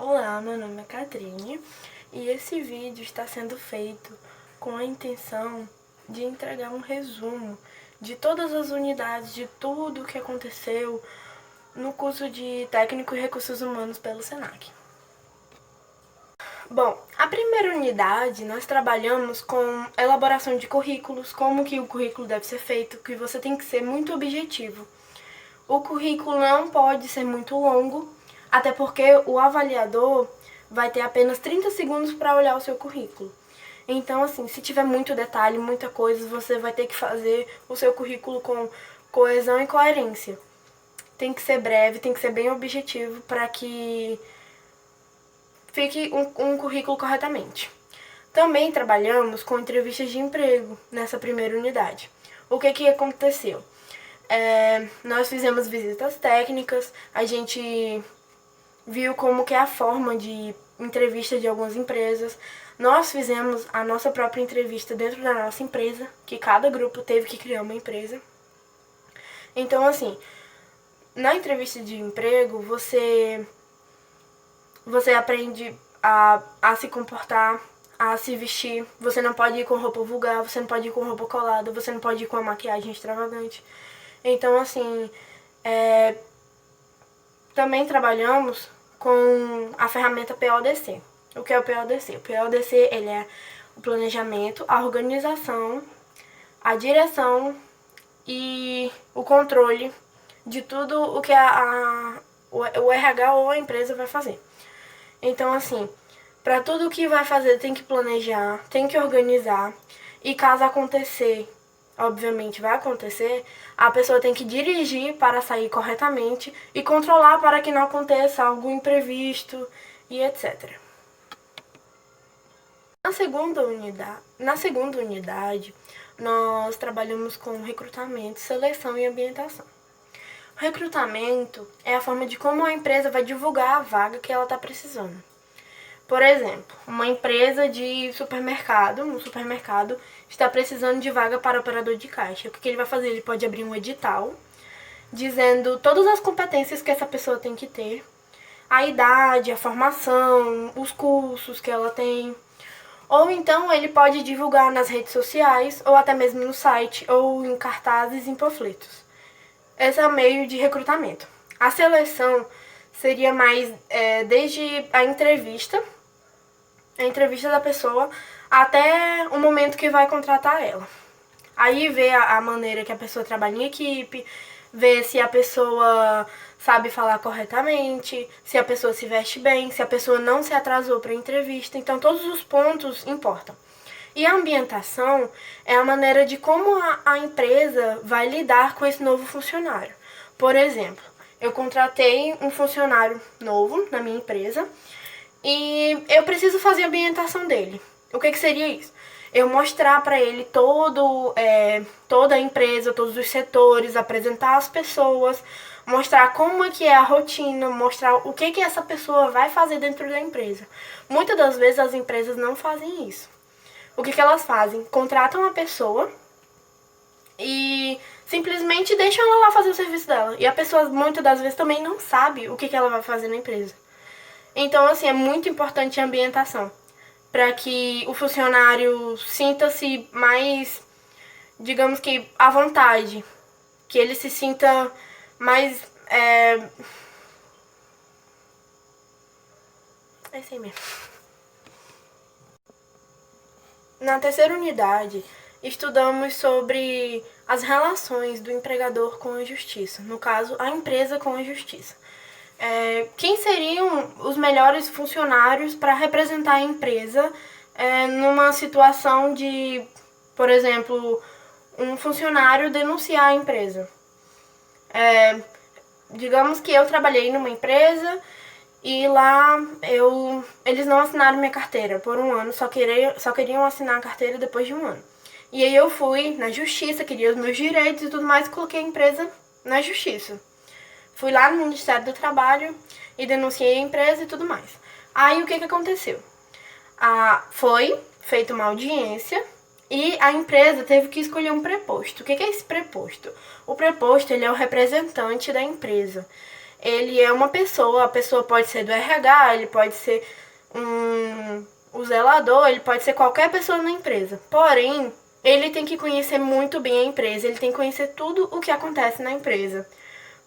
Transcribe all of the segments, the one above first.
Olá, meu nome é Catrine e esse vídeo está sendo feito com a intenção de entregar um resumo de todas as unidades, de tudo o que aconteceu no curso de Técnico em Recursos Humanos pelo SENAC. Bom, a primeira unidade nós trabalhamos com elaboração de currículos, como que o currículo deve ser feito, que você tem que ser muito objetivo. O currículo não pode ser muito longo, até porque o avaliador vai ter apenas 30 segundos para olhar o seu currículo. Então, assim, se tiver muito detalhe, muita coisa, você vai ter que fazer o seu currículo com coesão e coerência. Tem que ser breve, tem que ser bem objetivo para que fique um currículo corretamente. Também trabalhamos com entrevistas de emprego nessa primeira unidade. O que aconteceu? Nós fizemos visitas técnicas, a gente viu como que é a forma de entrevista de algumas empresas. Nós fizemos a nossa própria entrevista dentro da nossa empresa, que cada grupo teve que criar uma empresa. Então, assim, na entrevista de emprego, você aprende a se comportar, a se vestir. Você não pode ir com roupa vulgar, você não pode ir com roupa colada, você não pode ir com a maquiagem extravagante. Então, assim, também trabalhamos com a ferramenta PODC. O que é o PODC? O PODC, ele é o planejamento, a organização, a direção e o controle de tudo o que o RH ou a empresa vai fazer. Então, assim, para tudo que vai fazer tem que planejar, tem que organizar, e caso acontecer, obviamente vai acontecer, a pessoa tem que dirigir para sair corretamente e controlar para que não aconteça algum imprevisto e etc. Na segunda unidade, nós trabalhamos com recrutamento, seleção e ambientação. O recrutamento é a forma de como a empresa vai divulgar a vaga que ela está precisando. Por exemplo, uma empresa de supermercado, um supermercado, está precisando de vaga para operador de caixa. O que ele vai fazer? Ele pode abrir um edital dizendo todas as competências que essa pessoa tem que ter, a idade, a formação, os cursos que ela tem. Ou então ele pode divulgar nas redes sociais, ou até mesmo no site, ou em cartazes, em panfletos. Esse é o meio de recrutamento. A seleção seria mais desde a entrevista da pessoa até o momento que vai contratar ela. Aí vê a maneira que a pessoa trabalha em equipe, vê se a pessoa sabe falar corretamente, se a pessoa se veste bem, se a pessoa não se atrasou para a entrevista. Então, todos os pontos importam. E a ambientação é a maneira de como a empresa vai lidar com esse novo funcionário. Por exemplo, eu contratei um funcionário novo na minha empresa e eu preciso fazer a ambientação dele. O que seria isso? Eu mostrar para ele toda a empresa, todos os setores, apresentar as pessoas, mostrar como é que é a rotina, mostrar o que essa pessoa vai fazer dentro da empresa. Muitas das vezes as empresas não fazem isso. O que elas fazem? Contratam a pessoa e simplesmente deixam ela lá fazer o serviço dela. E a pessoa, muitas das vezes, também não sabe o que ela vai fazer na empresa. Então, assim, é muito importante a ambientação, para que o funcionário sinta-se mais, digamos que, à vontade. Que ele se sinta mais... É isso aí mesmo. Na terceira unidade, estudamos sobre as relações do empregador com a justiça. No caso, a empresa com a justiça. Quem seriam os melhores funcionários para representar a empresa numa situação de, por exemplo, um funcionário denunciar a empresa. Digamos que eu trabalhei numa empresa e lá eles não assinaram minha carteira por um ano, só queriam assinar a carteira depois de um ano. E aí eu fui na justiça, queria os meus direitos e tudo mais, e coloquei a empresa na justiça. Fui lá no Ministério do Trabalho e denunciei a empresa e tudo mais. Aí o que aconteceu? Foi feita uma audiência e a empresa teve que escolher um preposto. O que é esse preposto? O preposto, ele é o representante da empresa. ele é uma pessoa, a pessoa pode ser do RH, ele pode ser o zelador, ele pode ser qualquer pessoa na empresa. Porém, ele tem que conhecer muito bem a empresa, ele tem que conhecer tudo o que acontece na empresa.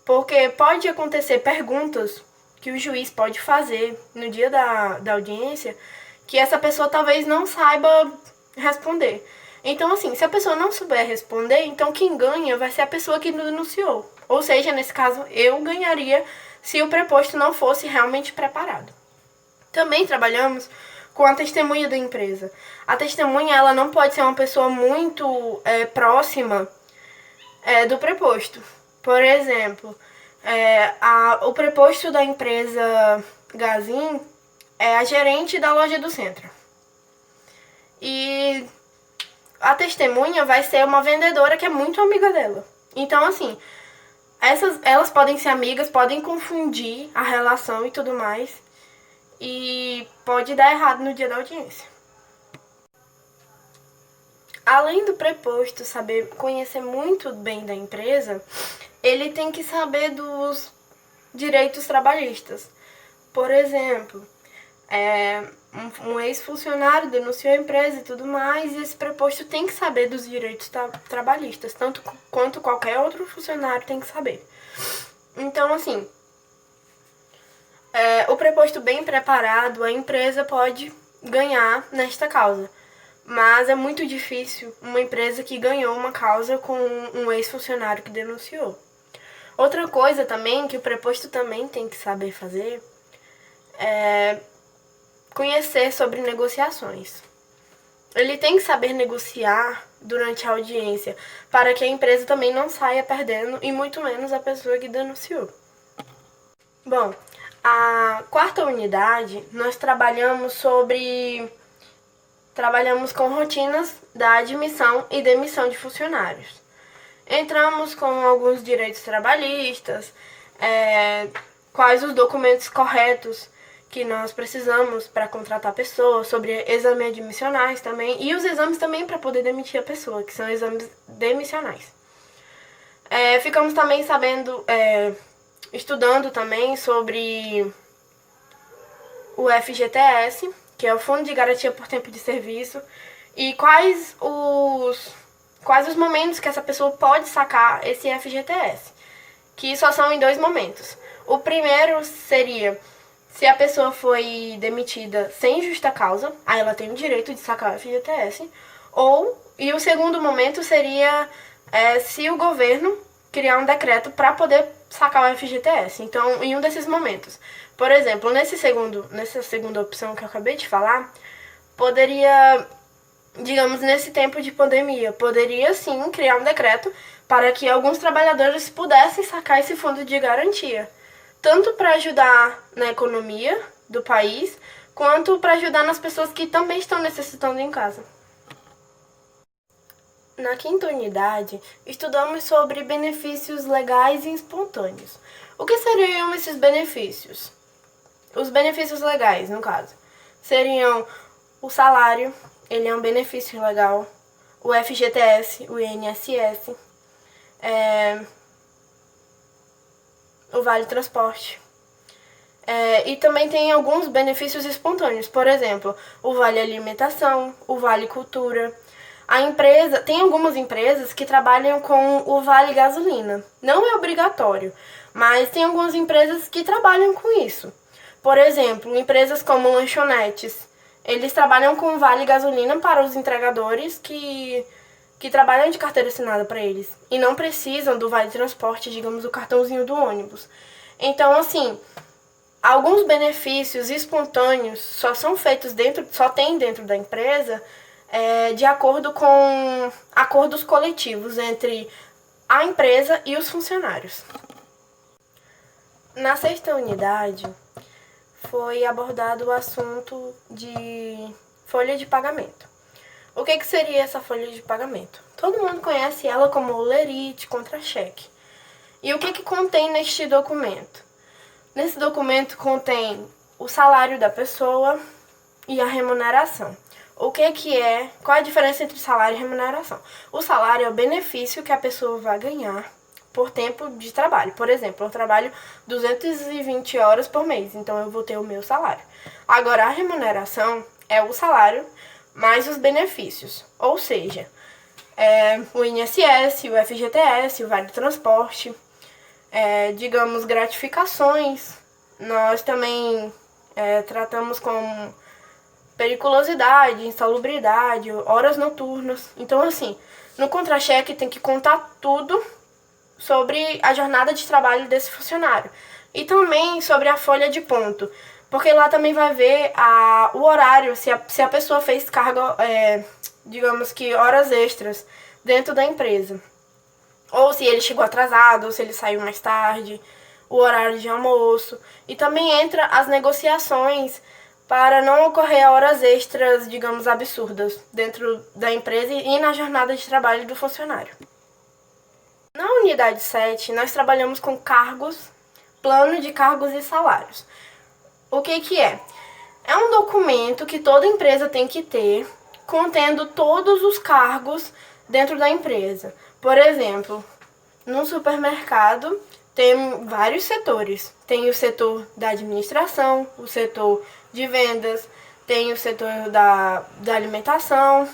Porque pode acontecer perguntas que o juiz pode fazer no dia da audiência que essa pessoa talvez não saiba responder. Então, assim, se a pessoa não souber responder, então quem ganha vai ser a pessoa que denunciou. Ou seja, nesse caso, eu ganharia se o preposto não fosse realmente preparado. Também trabalhamos com a testemunha da empresa. A testemunha, ela não pode ser uma pessoa muito próxima do preposto. Por exemplo, o preposto da empresa Gazin é a gerente da loja do centro. E a testemunha vai ser uma vendedora que é muito amiga dela. Então, assim, elas podem ser amigas, podem confundir a relação e tudo mais. E pode dar errado no dia da audiência. Além do preposto saber conhecer muito bem da empresa, ele tem que saber dos direitos trabalhistas. Por exemplo, um ex-funcionário denunciou a empresa e tudo mais, e esse preposto tem que saber dos direitos trabalhistas, tanto quanto qualquer outro funcionário tem que saber. Então, assim, o preposto bem preparado, a empresa pode ganhar nesta causa. Mas é muito difícil uma empresa que ganhou uma causa com um ex-funcionário que denunciou. Outra coisa também que o preposto também tem que saber fazer é conhecer sobre negociações. Ele tem que saber negociar durante a audiência para que a empresa também não saia perdendo e muito menos a pessoa que denunciou. Bom, a quarta unidade nós trabalhamos com rotinas da admissão e demissão de funcionários. Entramos com alguns direitos trabalhistas, quais os documentos corretos que nós precisamos para contratar a pessoa, sobre exames admissionais também, e os exames também para poder demitir a pessoa, que são exames demissionais. Ficamos também estudando também sobre o FGTS, que é o Fundo de Garantia por Tempo de Serviço, e quais os momentos que essa pessoa pode sacar esse FGTS, que só são em 2 momentos. O primeiro seria se a pessoa foi demitida sem justa causa, aí ela tem o direito de sacar o FGTS, e o segundo momento seria se o governo criar um decreto para poder sacar o FGTS. Então, em um desses momentos. Por exemplo, nessa segunda opção que eu acabei de falar, poderia, digamos, nesse tempo de pandemia, poderia sim criar um decreto para que alguns trabalhadores pudessem sacar esse fundo de garantia, tanto para ajudar na economia do país, quanto para ajudar nas pessoas que também estão necessitando em casa. Na quinta unidade, estudamos sobre benefícios legais e espontâneos. O que seriam esses benefícios? Os benefícios legais, no caso, seriam o salário, ele é um benefício legal, o FGTS, o INSS, o Vale Transporte. E também tem alguns benefícios espontâneos, por exemplo, o Vale Alimentação, o Vale Cultura. Tem algumas empresas que trabalham com o Vale Gasolina. Não é obrigatório, mas tem algumas empresas que trabalham com isso. Por exemplo, empresas como lanchonetes, eles trabalham com o Vale Gasolina para os entregadores que trabalham de carteira assinada para eles e não precisam do Vale Transporte, digamos, o cartãozinho do ônibus. Então, assim, alguns benefícios espontâneos só tem dentro da empresa de acordo com acordos coletivos entre a empresa e os funcionários. Na sexta unidade, foi abordado o assunto de folha de pagamento. O que seria essa folha de pagamento? Todo mundo conhece ela como olerite, contra-cheque. E o que contém neste documento? Nesse documento contém o salário da pessoa e a remuneração. Qual é a diferença entre salário e remuneração? O salário é o benefício que a pessoa vai ganhar por tempo de trabalho. Por exemplo, eu trabalho 220 horas por mês, então eu vou ter o meu salário. Agora, a remuneração é o salário mais os benefícios, ou seja, o INSS, o FGTS, o Vale Transporte, digamos, gratificações. Nós também tratamos com periculosidade, insalubridade, horas noturnas. Então, assim, no contra-cheque tem que contar tudo sobre a jornada de trabalho desse funcionário. E também sobre a folha de ponto, porque lá também vai ver o horário, se a pessoa fez carga, digamos que horas extras dentro da empresa. Ou se ele chegou atrasado, ou se ele saiu mais tarde, o horário de almoço. E também entra as negociações para não ocorrer horas extras, digamos, absurdas dentro da empresa e na jornada de trabalho do funcionário. Na unidade 7, nós trabalhamos com cargos, plano de cargos e salários. O que é? É um documento que toda empresa tem que ter, contendo todos os cargos dentro da empresa. Por exemplo, no supermercado tem vários setores. Tem o setor da administração, o setor de vendas, tem o setor da alimentação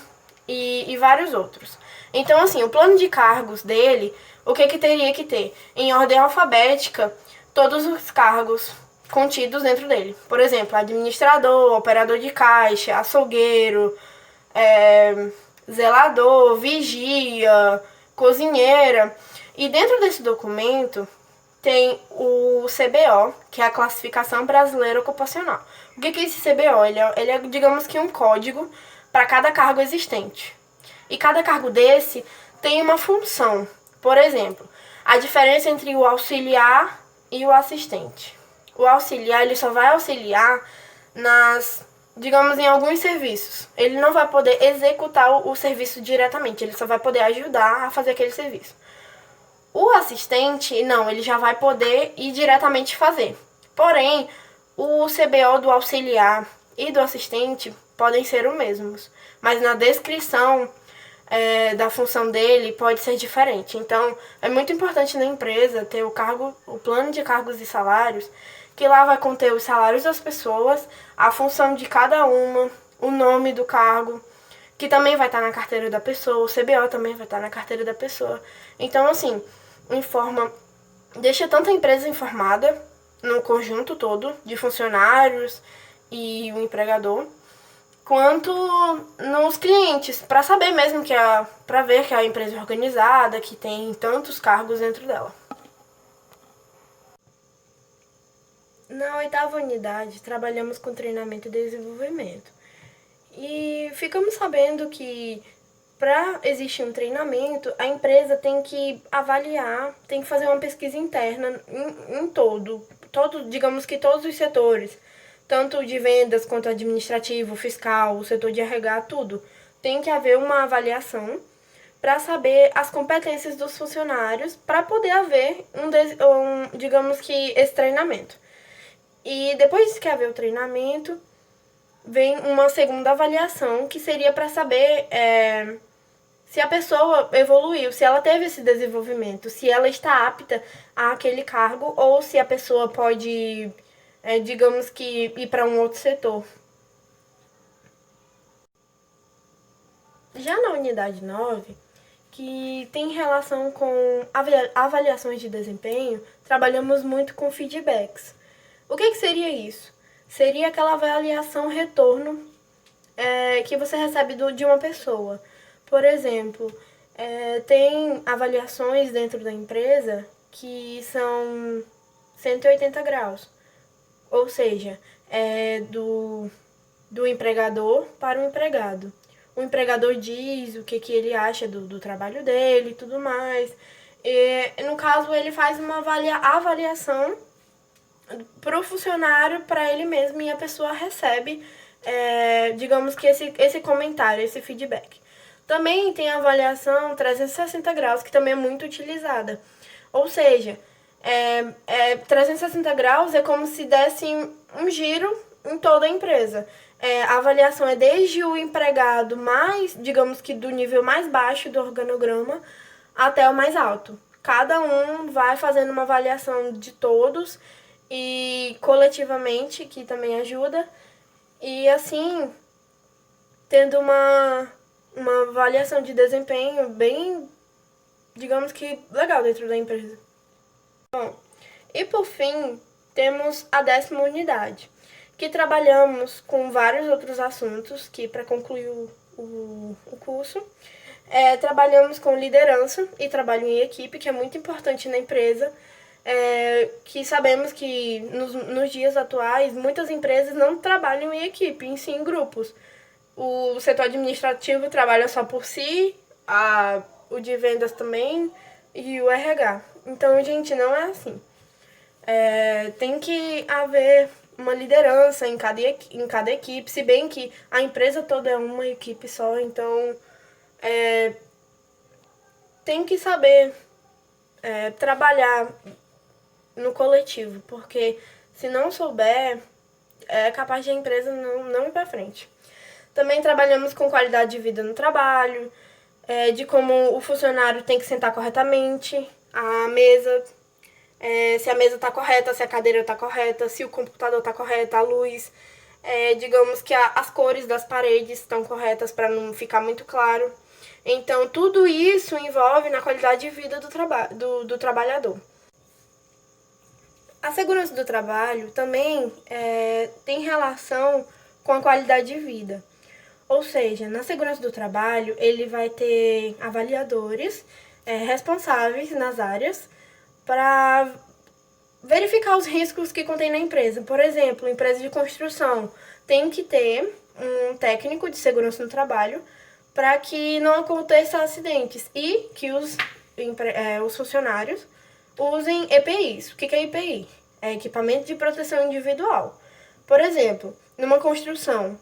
e vários outros. Então, assim, o plano de cargos dele, o que teria que ter? Em ordem alfabética, todos os cargos contidos dentro dele. Por exemplo, administrador, operador de caixa, açougueiro, zelador, vigia, cozinheira. E dentro desse documento tem o CBO, que é a Classificação Brasileira Ocupacional. O que é esse CBO? Ele é, digamos que um código para cada cargo existente. E cada cargo desse tem uma função. Por exemplo, a diferença entre o auxiliar e o assistente. O auxiliar, ele só vai auxiliar digamos, em alguns serviços. Ele não vai poder executar o serviço diretamente, ele só vai poder ajudar a fazer aquele serviço. O assistente, não, ele já vai poder ir diretamente fazer. Porém, o CBO do auxiliar e do assistente podem ser os mesmos, mas na descrição da função dele pode ser diferente. Então, é muito importante na empresa ter o plano de cargos e salários, que lá vai conter os salários das pessoas, a função de cada uma, o nome do cargo, que também vai estar na carteira da pessoa, o CBO também vai estar na carteira da pessoa. Então, assim, deixa tanto a empresa informada, no conjunto todo, de funcionários e o empregador, quanto nos clientes, para saber mesmo para ver que a empresa é organizada, que tem tantos cargos dentro dela. Na 8ª unidade, trabalhamos com treinamento e desenvolvimento. E ficamos sabendo que para existir um treinamento, a empresa tem que avaliar, tem que fazer uma pesquisa interna em digamos que todos os setores, tanto de vendas quanto administrativo, fiscal, o setor de RH, tudo. Tem que haver uma avaliação para saber as competências dos funcionários, para poder haver digamos que esse treinamento. E depois que haver o treinamento, vem uma segunda avaliação, que seria para saber se a pessoa evoluiu, se ela teve esse desenvolvimento, se ela está apta àquele cargo ou se a pessoa pode, digamos que, ir para um outro setor. Já na unidade 9, que tem relação com avaliações de desempenho, trabalhamos muito com feedbacks. O que seria isso? Seria aquela avaliação retorno que você recebe de uma pessoa. Por exemplo, tem avaliações dentro da empresa que são 180 graus. Ou seja, do empregador para o empregado. O empregador diz o que ele acha do trabalho dele e tudo mais. E, no caso, ele faz uma avaliação para o funcionário, para ele mesmo, e a pessoa recebe, digamos que esse comentário, esse feedback. Também tem a avaliação 360 graus, que também é muito utilizada. Ou seja, 360 graus é como se desse um giro em toda a empresa. A avaliação é desde o empregado digamos que do nível mais baixo do organograma, até o mais alto. cada um vai fazendo uma avaliação de todos e coletivamente, que também ajuda, e assim, tendo uma avaliação de desempenho bem, digamos que legal dentro da empresa. Bom, e por fim, temos a 10ª unidade, que trabalhamos com vários outros assuntos, que para concluir o curso, trabalhamos com liderança e trabalho em equipe, que é muito importante na empresa, que sabemos que nos dias atuais, muitas empresas não trabalham em equipe, em sim em grupos. O setor administrativo trabalha só por si, o de vendas também e o RH. Então, gente, não é assim. Tem que haver uma liderança em cada equipe, se bem que a empresa toda é uma equipe só, então tem que saber trabalhar no coletivo, porque se não souber, é capaz de a empresa não ir para frente. Também trabalhamos com qualidade de vida no trabalho, de como o funcionário tem que sentar corretamente, a mesa, se a mesa está correta, se a cadeira está correta, se o computador está correto, a luz, digamos que as cores das paredes estão corretas para não ficar muito claro. Então, tudo isso envolve na qualidade de vida do trabalhador. A segurança do trabalho também tem relação com a qualidade de vida. Ou seja, na segurança do trabalho, ele vai ter avaliadores responsáveis nas áreas para verificar os riscos que contém na empresa. Por exemplo, empresa de construção tem que ter um técnico de segurança no trabalho para que não aconteça acidentes e que os funcionários usem EPIs. O que é EPI? É equipamento de proteção individual. Por exemplo, numa construção,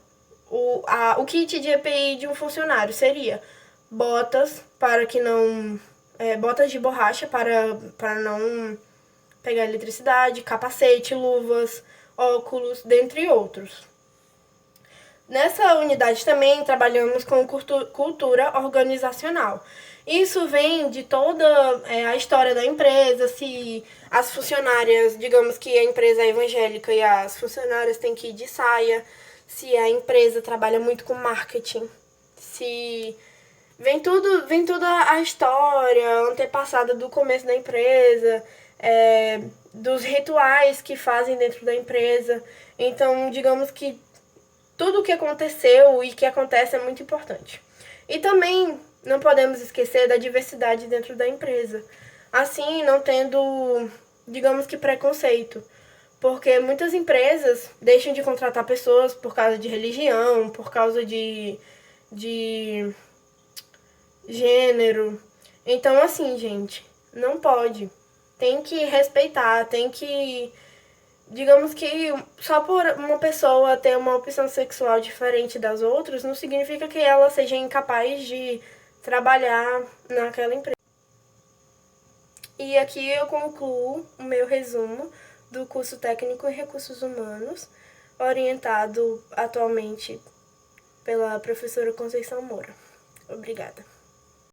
o kit de EPI de um funcionário seria botas para que não botas de borracha para não pegar eletricidade, capacete, luvas, óculos, dentre outros. Nessa unidade também trabalhamos com cultura organizacional. Isso vem de toda a história da empresa, se as funcionárias, digamos que a empresa é evangélica e as funcionárias têm que ir de saia, se a empresa trabalha muito com marketing, se vem toda a história antepassada do começo da empresa, dos rituais que fazem dentro da empresa. Então, digamos que tudo o que aconteceu e que acontece é muito importante. E também não podemos esquecer da diversidade dentro da empresa. Assim, não tendo, digamos que, preconceito. Porque muitas empresas deixam de contratar pessoas por causa de religião, por causa de gênero. Então, assim, gente, não pode. Tem que respeitar, tem que... Digamos que só por uma pessoa ter uma opção sexual diferente das outras, não significa que ela seja incapaz de trabalhar naquela empresa. E aqui eu concluo o meu resumo do curso técnico em recursos humanos, orientado atualmente pela professora Conceição Moura. Obrigada.